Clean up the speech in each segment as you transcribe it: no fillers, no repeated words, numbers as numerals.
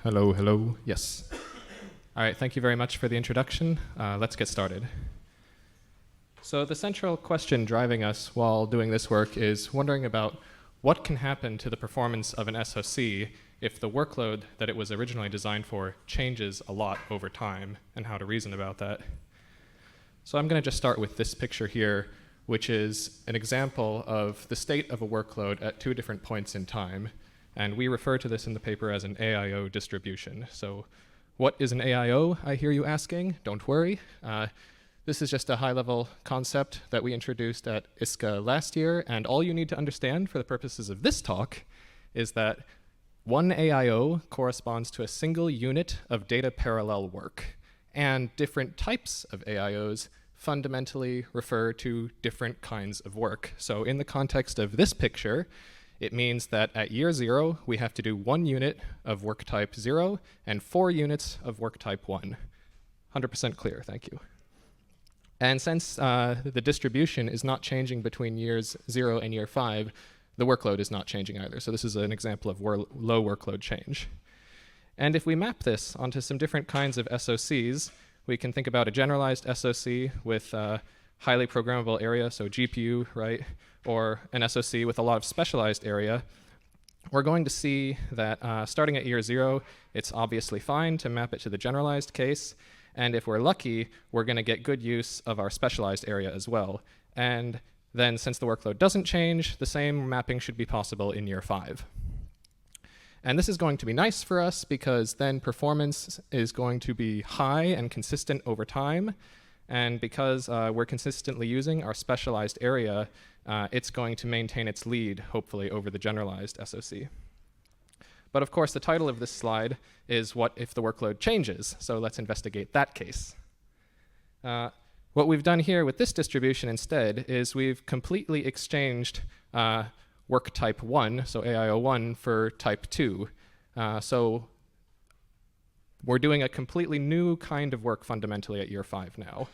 Hello, hello. Yes. All right, thank you very much for the introduction. Let's get started. So the central question driving us while doing this work is wondering about what can happen to the performance of an SoC if the workload that it was originally designed for changes a lot over time, and how to reason about that. So I'm going to just start with this picture here, which is an example of the state of a workload at two different points in time. And we refer to this in the paper as an AIO distribution. So what is an AIO, I hear you asking? Don't worry. This is just a high-level concept that we introduced at ISCA last year, and all you need to understand for the purposes of this talk is that one AIO corresponds to a single unit of data parallel work, and different types of AIOs fundamentally refer to different kinds of work. So in the context of this picture, it means that at year 0, we have to do 1 unit of work type 0 and 4 units of work type 1. 100% clear, thank you. And since the distribution is not changing between years 0 and year 5, the workload is not changing either. So this is an example of low workload change. And if we map this onto some different kinds of SoCs, we can think about a generalized SoC with highly programmable area, so GPU, right? Or an SoC with a lot of specialized area. We're going to see that starting at year 0, it's obviously fine to map it to the generalized case. And if we're lucky, we're going to get good use of our specialized area as well. And then since the workload doesn't change, the same mapping should be possible in year 5. And this is going to be nice for us because then performance is going to be high and consistent over time. And because we're consistently using our specialized area, it's going to maintain its lead, hopefully, over the generalized SoC. But of course, the title of this slide is what if the workload changes? So let's investigate that case. What we've done here with this distribution instead is we've completely exchanged work type 1, so AIO1, for type 2. So we're doing a completely new kind of work fundamentally at year 5 now.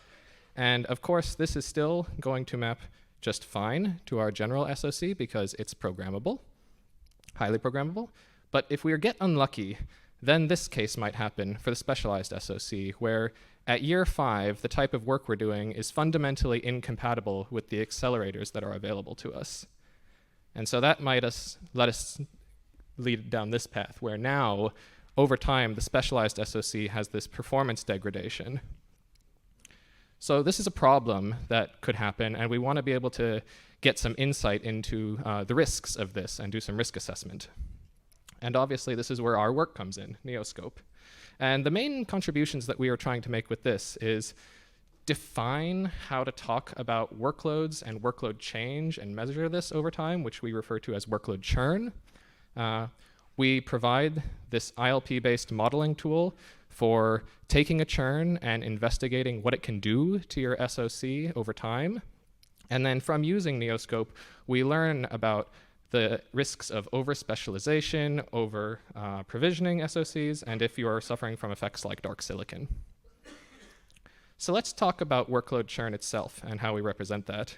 And of course, this is still going to map just fine to our general SoC because it's programmable, highly programmable. But if we get unlucky, then this case might happen for the specialized SoC, where at year 5, the type of work we're doing is fundamentally incompatible with the accelerators that are available to us. And so that might let us lead down this path, where now, over time, the specialized SoC has this performance degradation. So this is a problem that could happen, and we want to be able to get some insight into the risks of this and do some risk assessment. And obviously, this is where our work comes in, Neoscope. And the main contributions that we are trying to make with this is define how to talk about workloads and workload change and measure this over time, which we refer to as workload churn. We provide this ILP-based modeling tool for taking a churn and investigating what it can do to your SoC over time. And then from using Neoscope, we learn about the risks of over-specialization, over-provisioning SoCs, and if you are suffering from effects like dark silicon. So let's talk about workload churn itself and how we represent that.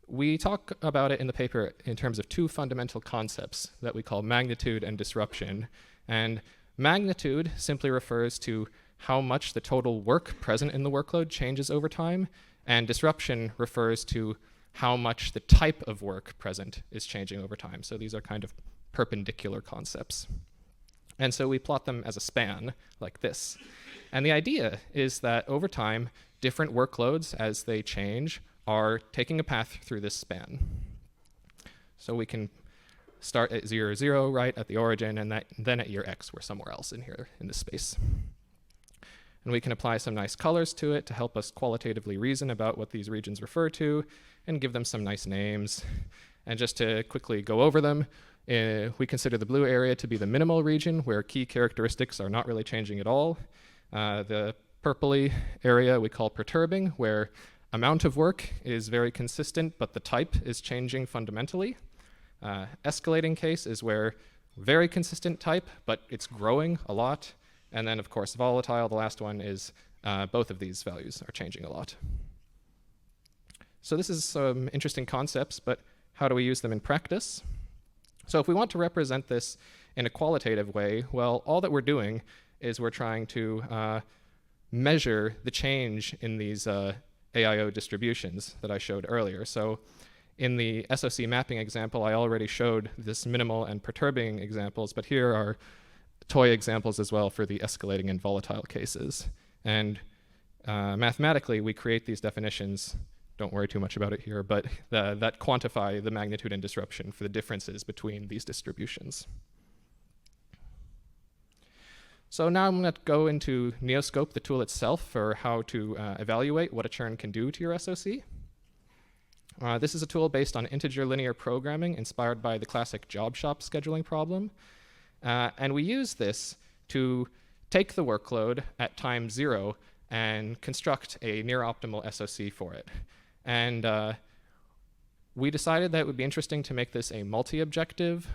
We talk about it in the paper in terms of two fundamental concepts that we call magnitude and disruption. And magnitude simply refers to how much the total work present in the workload changes over time, and disruption refers to how much the type of work present is changing over time. So these are kind of perpendicular concepts. And so we plot them as a span, like this. And the idea is that over time, different workloads, as they change, are taking a path through this span. So we can start at 0, 0, right, at the origin, and then at year x, we're somewhere else in here, in this space. And we can apply some nice colors to it to help us qualitatively reason about what these regions refer to, and give them some nice names. And just to quickly go over them, we consider the blue area to be the minimal region, where key characteristics are not really changing at all. The purpley area we call perturbing, where amount of work is very consistent, but the type is changing fundamentally. Escalating case is where very consistent type, but it's growing a lot. And then, of course, volatile, the last one, is both of these values are changing a lot. So this is some interesting concepts, but how do we use them in practice? So if we want to represent this in a qualitative way, well, all that we're doing is we're trying to measure the change in these AIO distributions that I showed earlier. So in the SoC mapping example, I already showed this minimal and perturbing examples, but here are toy examples as well for the escalating and volatile cases. And mathematically, we create these definitions, don't worry too much about it here, but that quantify the magnitude and disruption for the differences between these distributions. So now I'm going to go into Neoscope, the tool itself, for how to evaluate what a churn can do to your SoC. This is a tool based on integer linear programming inspired by the classic job shop scheduling problem. And we use this to take the workload at time 0 and construct a near optimal SoC for it. And we decided that it would be interesting to make this a multi-objective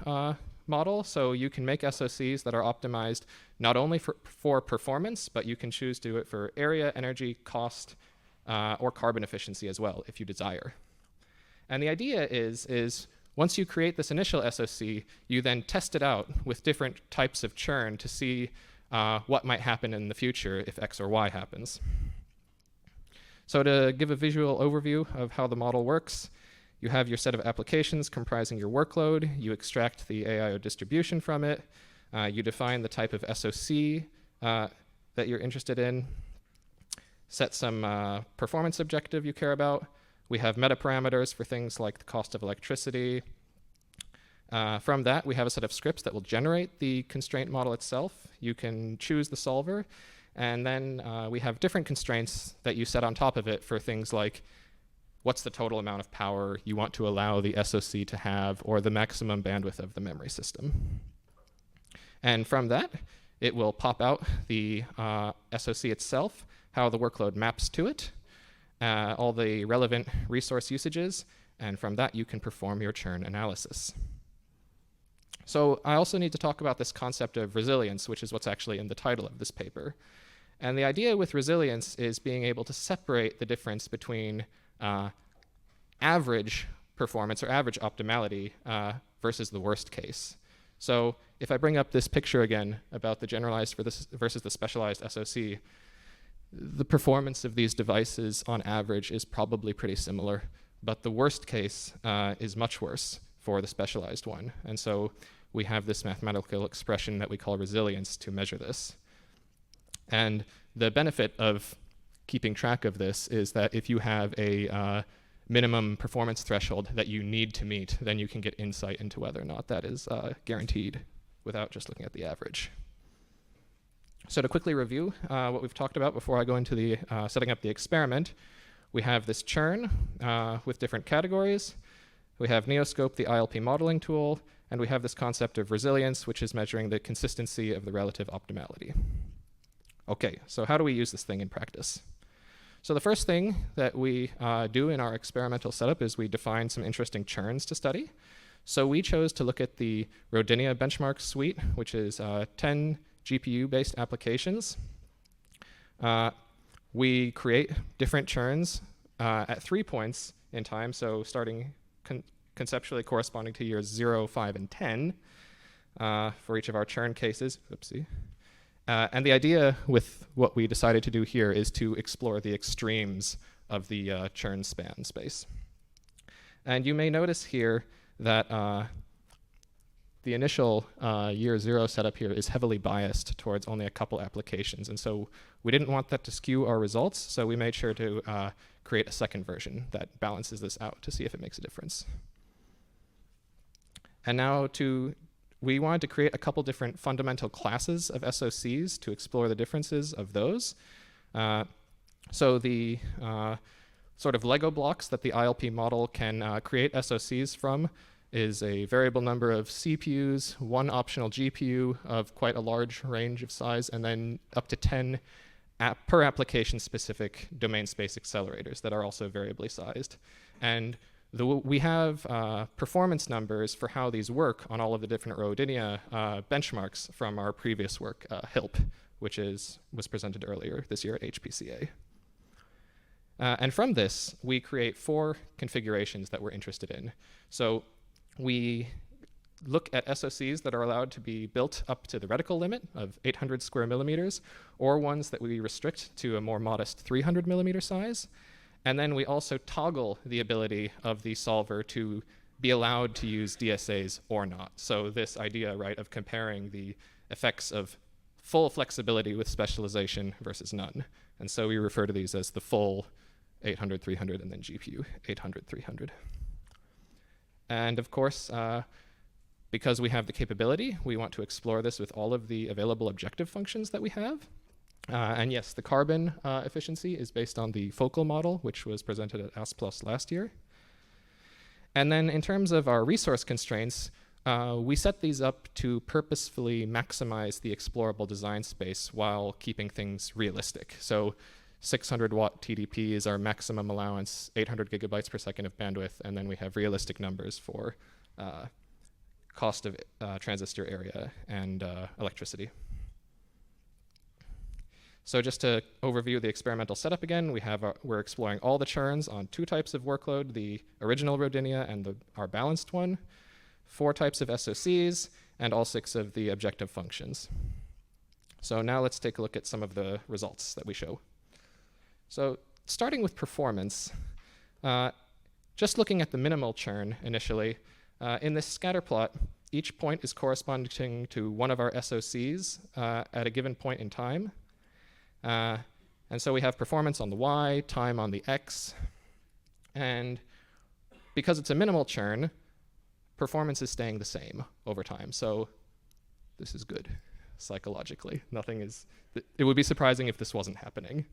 model, so you can make SoCs that are optimized not only for performance, but you can choose to do it for area, energy, cost, or carbon efficiency as well, if you desire. And the idea is once you create this initial SoC, you then test it out with different types of churn to see what might happen in the future if X or Y happens. So to give a visual overview of how the model works, you have your set of applications comprising your workload. You extract the AIO distribution from it. You define the type of SoC that you're interested in. Set some performance objective you care about. We have metaparameters for things like the cost of electricity. From that, we have a set of scripts that will generate the constraint model itself. You can choose the solver. And then we have different constraints that you set on top of it for things like what's the total amount of power you want to allow the SoC to have, or the maximum bandwidth of the memory system. And from that, it will pop out the SoC itself, how the workload maps to it, all the relevant resource usages, and from that you can perform your churn analysis. So I also need to talk about this concept of resilience, which is what's actually in the title of this paper. And the idea with resilience is being able to separate the difference between average performance or average optimality versus the worst case. So if I bring up this picture again about the generalized versus the specialized SoC, the performance of these devices on average is probably pretty similar, but the worst case is much worse for the specialized one. And so we have this mathematical expression that we call resilience to measure this. And the benefit of keeping track of this is that if you have a minimum performance threshold that you need to meet, then you can get insight into whether or not that is guaranteed without just looking at the average. So to quickly review what we've talked about before I go into the setting up the experiment, we have this churn with different categories. We have Neoscope, the ILP modeling tool, and we have this concept of resilience, which is measuring the consistency of the relative optimality. Okay, so how do we use this thing in practice? So the first thing that we do in our experimental setup is we define some interesting churns to study. So we chose to look at the Rodinia benchmark suite, which is 10 GPU-based applications. We create different churns at 3 points in time, so starting conceptually corresponding to years 0, 5, and 10 for each of our churn cases. Oopsie. And the idea with what we decided to do here is to explore the extremes of the churn span space. And you may notice here that the initial year 0 setup here is heavily biased towards only a couple applications. And so we didn't want that to skew our results, so we made sure to create a second version that balances this out to see if it makes a difference. And now we wanted to create a couple different fundamental classes of SoCs to explore the differences of those. So the sort of Lego blocks that the ILP model can create SoCs from is a variable number of CPUs, 1 optional GPU of quite a large range of size, and then up to 10 per application specific domain space accelerators that are also variably sized. And we have performance numbers for how these work on all of the different Rodinia benchmarks from our previous work, HILP, which was presented earlier this year at HPCA. And from this, we create 4 configurations that we're interested in. So we look at SoCs that are allowed to be built up to the reticle limit of 800 square millimeters, or ones that we restrict to a more modest 300 millimeter size. And then we also toggle the ability of the solver to be allowed to use DSAs or not. So this idea, right, of comparing the effects of full flexibility with specialization versus none. And so we refer to these as the full 800, 300, and then GPU 800, 300. And of course, because we have the capability, we want to explore this with all of the available objective functions that we have. And yes, the carbon efficiency is based on the focal model, which was presented at ASP+ last year. And then in terms of our resource constraints, we set these up to purposefully maximize the explorable design space while keeping things realistic. So 600 watt TDP is our maximum allowance, 800 gigabytes per second of bandwidth, and then we have realistic numbers for cost of transistor area and electricity. So just to overview the experimental setup again, we're exploring all the churns on 2 types of workload, the original Rodinia and our balanced one, 4 types of SoCs, and all 6 of the objective functions. So now let's take a look at some of the results that we show. So starting with performance, just looking at the minimal churn initially, in this scatter plot, each point is corresponding to one of our SoCs at a given point in time. And so we have performance on the Y, time on the X, and because it's a minimal churn, performance is staying the same over time. So this is good psychologically. It would be surprising if this wasn't happening.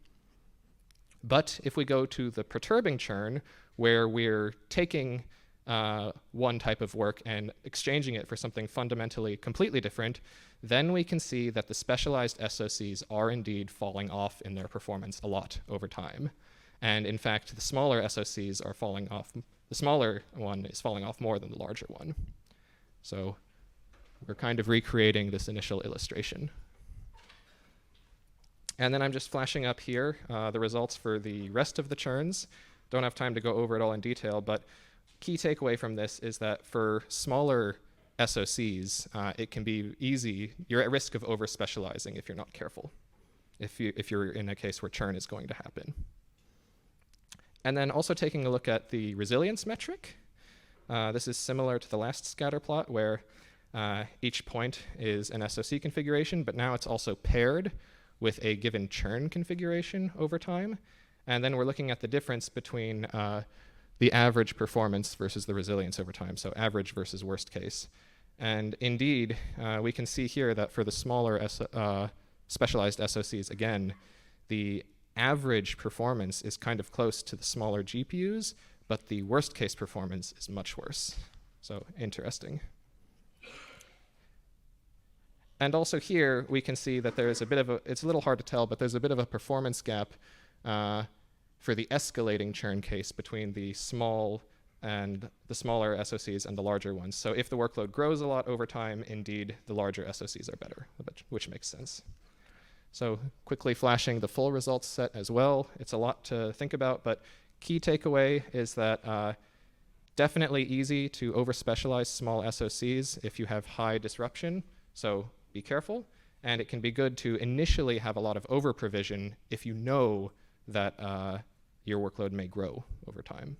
But if we go to the perturbing churn, where we're taking one type of work and exchanging it for something fundamentally completely different, then we can see that the specialized SoCs are indeed falling off in their performance a lot over time. And in fact, the smaller SoCs are falling off. The smaller one is falling off more than the larger one. So we're kind of recreating this initial illustration. And then I'm just flashing up here the results for the rest of the churns. Don't have time to go over it all in detail, but key takeaway from this is that for smaller SoCs, it can be easy. You're at risk of over-specializing if you're not careful, if you're in a case where churn is going to happen. And then also taking a look at the resilience metric. This is similar to the last scatter plot, where each point is an SoC configuration, but now it's also paired with a given churn configuration over time. And then we're looking at the difference between the average performance versus the resilience over time, so average versus worst case. And indeed, we can see here that for the smaller specialized SoCs, again, the average performance is kind of close to the smaller GPUs, but the worst case performance is much worse. So interesting. And also here, we can see that there's it's a little hard to tell, but there's a bit of a performance gap for the escalating churn case between the smaller SoCs and the larger ones. So if the workload grows a lot over time, indeed, the larger SoCs are better, which makes sense. So quickly flashing the full results set as well. It's a lot to think about, but key takeaway is that definitely easy to over-specialize small SoCs if you have high disruption, so be careful. And it can be good to initially have a lot of over-provision if you know that your workload may grow over time.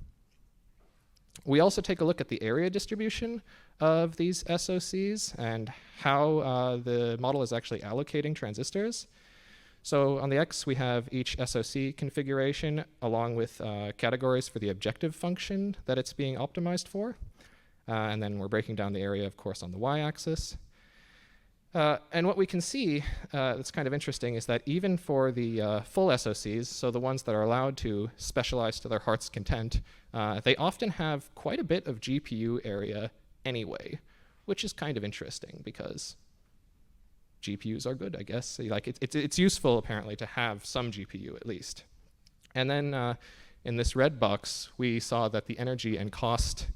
We also take a look at the area distribution of these SoCs and how the model is actually allocating transistors. So on the X, we have each SoC configuration along with categories for the objective function that it's being optimized for. And then we're breaking down the area, of course, on the Y-axis. And what we can see that's kind of interesting is that even for the full SoCs, so the ones that are allowed to specialize to their heart's content, they often have quite a bit of GPU area anyway, which is kind of interesting because GPUs are good, I guess. Like it's useful, apparently, to have some GPU at least. And then in this red box, we saw that the energy and cost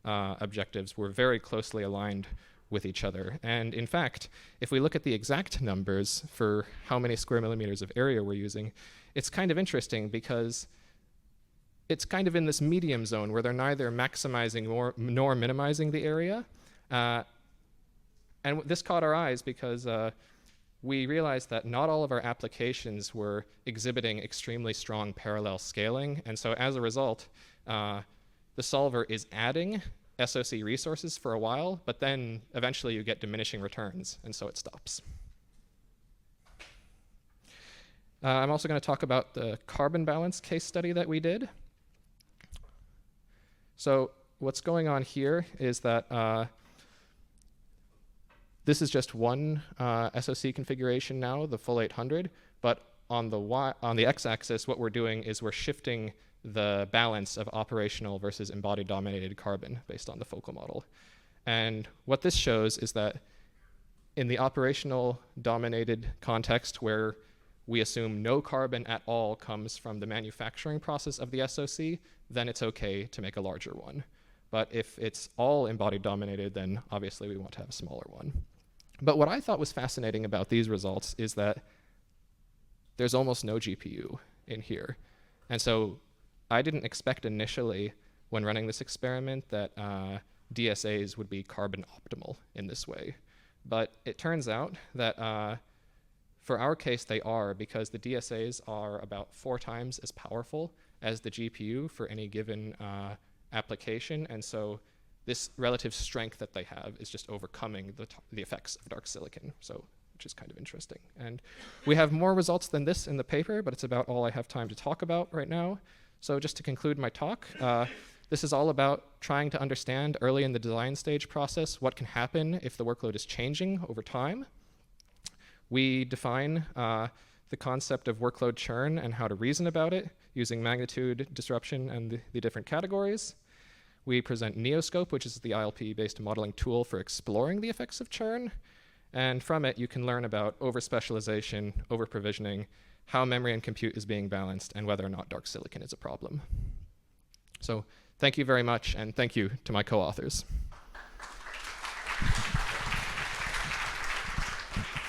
objectives were very closely aligned with each other. And in fact, if we look at the exact numbers for how many square millimeters of area we're using, it's kind of interesting because it's kind of in this medium zone where they're neither maximizing nor minimizing the area. And this caught our eyes because we realized that not all of our applications were exhibiting extremely strong parallel scaling. And so as a result, the solver is adding SoC resources for a while, but then eventually you get diminishing returns, and so it stops. I'm also going to talk about the carbon balance case study that we did. So what's going on here is that this is just one SoC configuration now, the full 800, but on the x-axis, what we're doing is we're shifting the balance of operational versus embodied dominated carbon based on the focal model. And what this shows is that in the operational dominated context where we assume no carbon at all comes from the manufacturing process of the SoC, then it's okay to make a larger one. But if it's all embodied dominated, then obviously we want to have a smaller one. But what I thought was fascinating about these results is that there's almost no GPU in here. And so I didn't expect initially when running this experiment that DSAs would be carbon optimal in this way. But it turns out that for our case, they are, because the DSAs are about 4 times as powerful as the GPU for any given application. And so this relative strength that they have is just overcoming the effects of dark silicon, which is kind of interesting. And we have more results than this in the paper, but it's about all I have time to talk about right now. So just to conclude my talk, this is all about trying to understand early in the design stage process what can happen if the workload is changing over time. We define the concept of workload churn and how to reason about it using magnitude, disruption, and the different categories. We present Neoscope, which is the ILP-based modeling tool for exploring the effects of churn. And from it, you can learn about over-specialization, over-provisioning, how memory and compute is being balanced, and whether or not dark silicon is a problem. So thank you very much, and thank you to my co-authors.